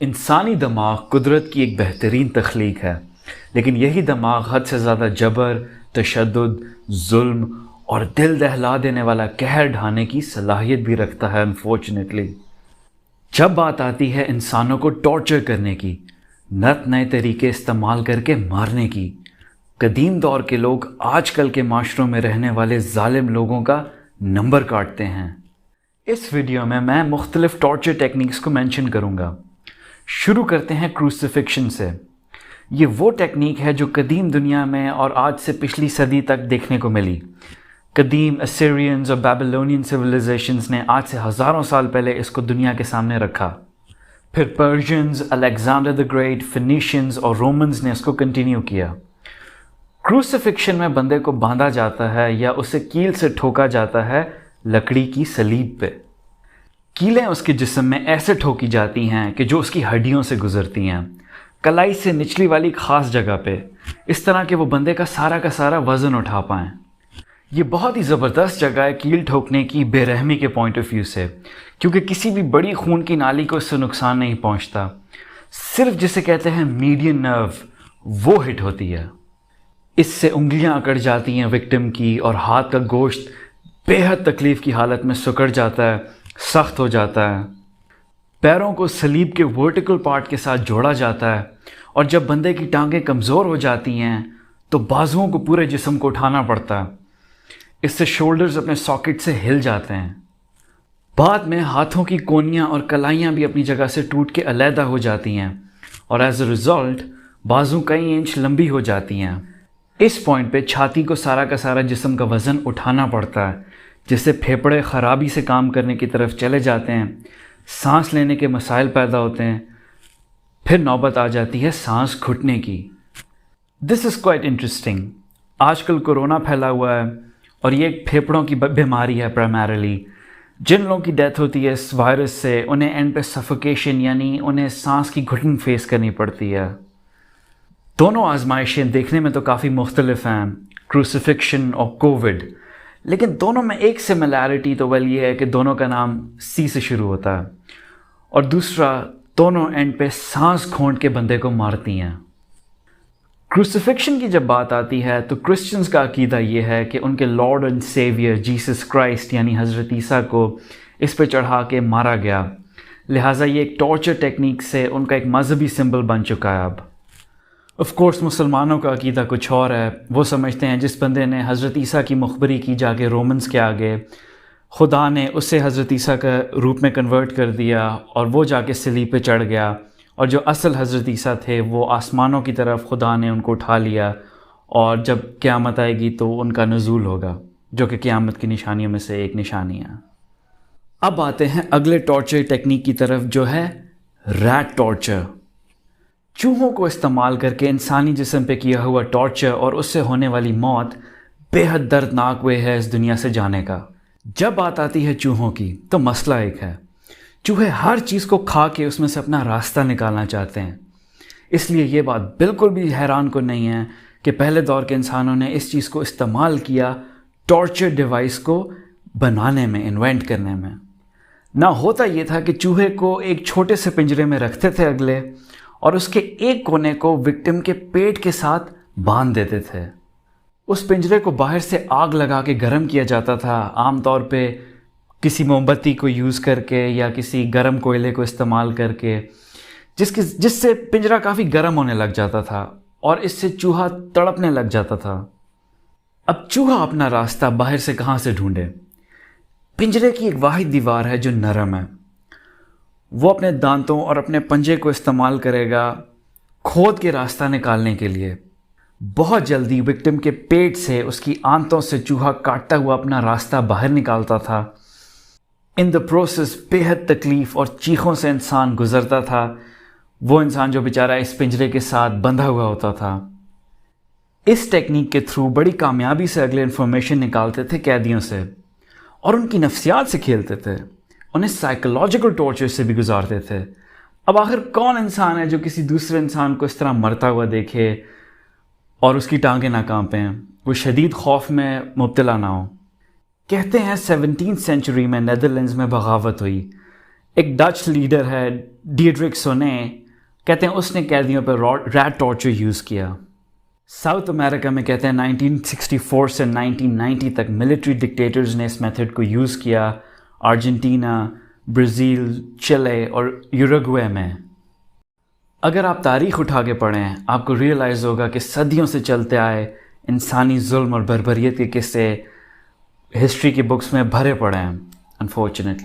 انسانی دماغ قدرت کی ایک بہترین تخلیق ہے، لیکن یہی دماغ حد سے زیادہ جبر، تشدد، ظلم اور دل دہلا دینے والا قہر ڈھانے کی صلاحیت بھی رکھتا ہے انفارچونیٹلی۔ جب بات آتی ہے انسانوں کو ٹارچر کرنے کی، نت نئے طریقے استعمال کر کے مارنے کی، قدیم دور کے لوگ آج کل کے معاشروں میں رہنے والے ظالم لوگوں کا نمبر کاٹتے ہیں۔ اس ویڈیو میں مختلف ٹارچر ٹیکنیکس کو مینشن کروں گا۔ شروع کرتے ہیں کروسیفکشن سے۔ یہ وہ ٹیکنیک ہے جو قدیم دنیا میں اور آج سے پچھلی صدی تک دیکھنے کو ملی۔ قدیم اسیرینز اور بیبلونین سویلائزیشنز نے آج سے ہزاروں سال پہلے اس کو دنیا کے سامنے رکھا۔ پھر پرشینز، الیگزینڈر دی گریٹ، فینیشینز اور رومنز نے اس کو کنٹینیو کیا۔ کروسیفکشن میں بندے کو باندھا جاتا ہے یا اسے کیل سے ٹھوکا جاتا ہے لکڑی کی صلیب پہ۔ کیلیں اس کے جسم میں ایسے ٹھوکی جاتی ہیں کہ جو اس کی ہڈیوں سے گزرتی ہیں، کلائی سے نچلی والی خاص جگہ پہ، اس طرح کہ وہ بندے کا سارا وزن اٹھا پائیں۔ یہ بہت ہی زبردست جگہ ہے کیل ٹھوکنے کی بے رحمی کے پوائنٹ آف ویو سے، کیونکہ کسی بھی بڑی خون کی نالی کو اس سے نقصان نہیں پہنچتا، صرف جسے کہتے ہیں میڈین نرو وہ ہٹ ہوتی ہے۔ اس سے انگلیاں اکڑ جاتی ہیں وکٹم کی اور ہاتھ کا گوشت بے حد تکلیف کی حالت میں سکڑ جاتا ہے، سخت ہو جاتا ہے۔ پیروں کو صلیب کے ورٹیکل پارٹ کے ساتھ جوڑا جاتا ہے، اور جب بندے کی ٹانگیں کمزور ہو جاتی ہیں تو بازوؤں کو پورے جسم کو اٹھانا پڑتا ہے۔ اس سے شولڈرز اپنے ساکٹ سے ہل جاتے ہیں۔ بعد میں ہاتھوں کی کونیاں اور کلائیاں بھی اپنی جگہ سے ٹوٹ کے علیحدہ ہو جاتی ہیں، اور ایز اے ریزلٹ بازو کئی انچ لمبی ہو جاتی ہیں۔ اس پوائنٹ پہ چھاتی کو کا سارا جسم کا وزن اٹھانا پڑتا ہے، جس سے پھیپھڑے خرابی سے کام کرنے کی طرف چلے جاتے ہیں، سانس لینے کے مسائل پیدا ہوتے ہیں، پھر نوبت آ جاتی ہے سانس گھٹنے کی۔ دس از کوائٹ انٹرسٹنگ۔ آج کل کورونا پھیلا ہوا ہے اور یہ ایک پھیپھڑوں کی بیماری ہے پرائمریلی۔ جن لوگوں کی ڈیتھ ہوتی ہے اس وائرس سے، انہیں اینڈ پہ سفوکیشن یعنی انہیں سانس کی گھٹن فیس کرنی پڑتی ہے۔ دونوں آزمائشیں دیکھنے میں تو کافی مختلف ہیں، کروسیفکشن اور کووڈ، لیکن دونوں میں ایک سملیرٹی تو یہ ہے کہ دونوں کا نام سی سے شروع ہوتا ہے، اور دوسرا دونوں اینڈ پہ سانس گھونٹ کے بندے کو مارتی ہیں۔ کروسیفکشن کی جب بات آتی ہے تو کرسچنز کا عقیدہ یہ ہے کہ ان کے lord and severe Jesus Christ یعنی حضرت عیسیٰ کو اس پہ چڑھا کے مارا گیا، لہٰذا یہ ایک ٹارچر ٹیکنیک سے ان کا ایک مذہبی سمبل بن چکا ہے اب۔ آف کورس مسلمانوں کا عقیدہ کچھ اور ہے۔ وہ سمجھتے ہیں جس بندے نے حضرت عیسیٰ کی مخبری کی جا کے رومنز کے آگے، خدا نے اسے حضرت عیسیٰ کا روپ میں کنورٹ کر دیا اور وہ جا کے صلیب پہ چڑھ گیا، اور جو اصل حضرت عیسیٰ تھے وہ آسمانوں کی طرف خدا نے ان کو اٹھا لیا، اور جب قیامت آئے گی تو ان کا نزول ہوگا، جو کہ قیامت کی نشانیوں میں سے ایک نشانی ہے۔ اب آتے ہیں اگلے ٹارچر ٹیکنیک کی طرف، جو ہے ریٹ ٹارچر۔ چوہوں کو استعمال کر کے انسانی جسم پہ کیا ہوا ٹارچر اور اس سے ہونے والی موت بے حد دردناک وے ہے اس دنیا سے جانے کا۔ جب بات آتی ہے چوہوں کی تو مسئلہ ایک ہے، چوہے ہر چیز کو کھا کے اس میں سے اپنا راستہ نکالنا چاہتے ہیں۔ اس لیے یہ بات بالکل بھی حیران کو نہیں ہے کہ پہلے دور کے انسانوں نے اس چیز کو استعمال کیا ٹارچر ڈیوائس کو بنانے میں، انوینٹ کرنے میں۔ نہ ہوتا یہ تھا کہ چوہے کو ایک چھوٹے سے پنجرے میں رکھتے تھے اگلے، اور اس کے ایک کونے کو وکٹم کے پیٹ کے ساتھ باندھ دیتے تھے۔ اس پنجرے کو باہر سے آگ لگا کے گرم کیا جاتا تھا، عام طور پہ کسی موم بتی کو یوز کر کے یا کسی گرم کوئلے کو استعمال کر کے، جس سے پنجرا کافی گرم ہونے لگ جاتا تھا اور اس سے چوہا تڑپنے لگ جاتا تھا۔ اب چوہا اپنا راستہ باہر سے کہاں سے ڈھونڈے؟ پنجرے کی ایک واحد دیوار ہے جو نرم ہے، وہ اپنے دانتوں اور اپنے پنجے کو استعمال کرے گا کھود کے راستہ نکالنے کے لیے۔ بہت جلدی وکٹم کے پیٹ سے، اس کی آنتوں سے چوہا کاٹتا ہوا اپنا راستہ باہر نکالتا تھا۔ ان دا پروسیس بے حد تکلیف اور چیخوں سے انسان گزرتا تھا، وہ انسان جو بیچارہ اس پنجرے کے ساتھ بندھا ہوا ہوتا تھا۔ اس ٹیکنیک کے تھرو بڑی کامیابی سے اگلے انفارمیشن نکالتے تھے قیدیوں سے، اور ان کی نفسیات سے کھیلتے تھے، انہیں سائیکولوجیکل ٹارچر سے بھی گزارتے تھے۔ اب آخر کون انسان ہے جو کسی دوسرے انسان کو اس طرح مرتا ہوا دیکھے اور اس کی ٹانگیں نہ کانپیں، وہ شدید خوف میں مبتلا نہ ہو؟ کہتے ہیں 17 سینچری میں نیدرلینڈز میں بغاوت ہوئی، ایک ڈچ لیڈر ہے ڈیڈرک سونے، کہتے ہیں اس نے قیدیوں پہ ریٹ ٹارچر یوز کیا۔ ساؤتھ امریکہ میں کہتے ہیں 1964 سے 1990 تک ملٹری ڈکٹیٹرز نے اس میتھڈ کو یوز کیا، ارجنٹینا، برازیل، چلے اور یوروگوے میں۔ اگر آپ تاریخ اٹھا کے پڑھیں آپ کو ریئلائز ہوگا کہ صدیوں سے چلتے آئے انسانی ظلم اور بربریت کے قصے ہسٹری کی بکس میں بھرے پڑے ہیں انفارچونیٹلی۔